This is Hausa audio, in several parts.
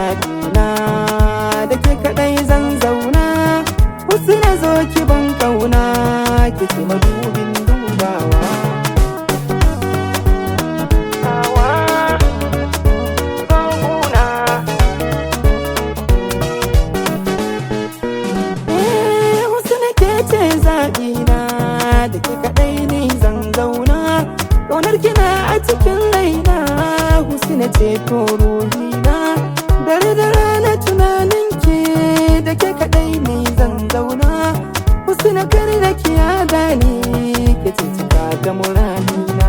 zaɓina, da ke kaɗai zan zauna. Husna zo ki ban ƙauna, ki ce madubin dubawa. Husna ke ce zaɓina, da ke kaɗai ni zan zauna. Ƙaunar kina a cikin raina, Husna ce to ruhina. Dare da rana tunanin ki, da ke kaɗai ni zan zauna. Husna kar da ki yada ni, ke ce cika ga muradina.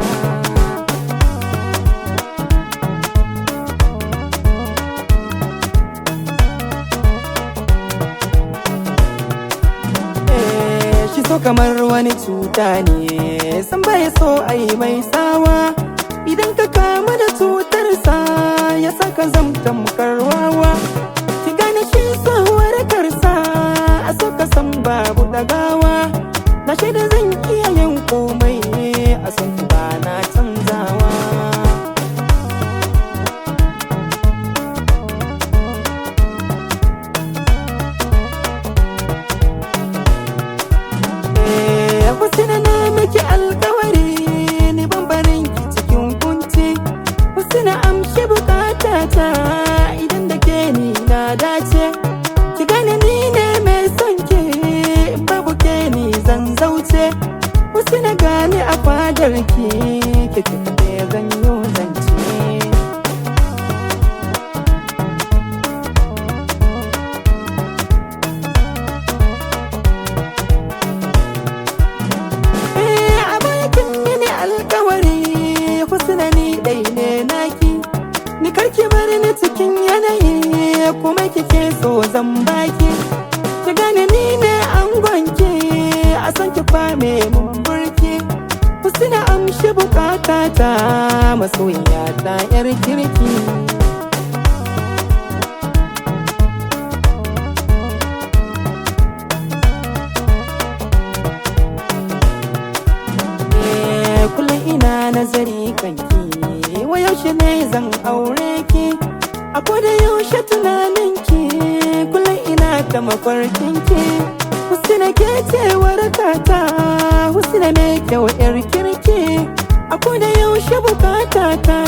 Shi so kamar wani cuta ne, san bai so ai mai sawa. Idan ka kama da cutarsa, ya saka zamta mukarwawa. Ki gane shi so warakarsa, a so ka san babu dagawa. Na shaida zan iya yin komai, a son ki ba na canzawa. Husna na miki alkawari, ni ban barin ki cikin kunci. Husna amshi bukatata, idan da ke ni na dace. Ki gane ni ne mai son ki, in babu ke ni zan zauce. Husna gani a fadar ki, ke kaɗai zan yi zance. Husna ni dai ne naki, ni karki bar ni cikin yanayi, kuma kike so zan baki. Ki gane ni ne angonki, a son ki fame mun burki. Husna amshi bukatata, masoyiya ta yar kirki. Kullum ina nazari kanki, wa yaushe ne zan aure ki. A koda yaushe tunaninki, kullum ina ta mafarkinki. Husna ke ce warakata, Husna mai kyau yar kirki. A koda yaushe bukatata,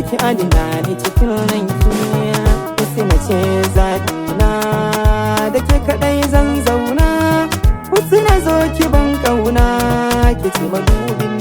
ki adina ni cikin ranki. Husna ce zaɓina, da ke kaɗai zan zauna. Husna zo ki ban ƙauna, ki ce madubin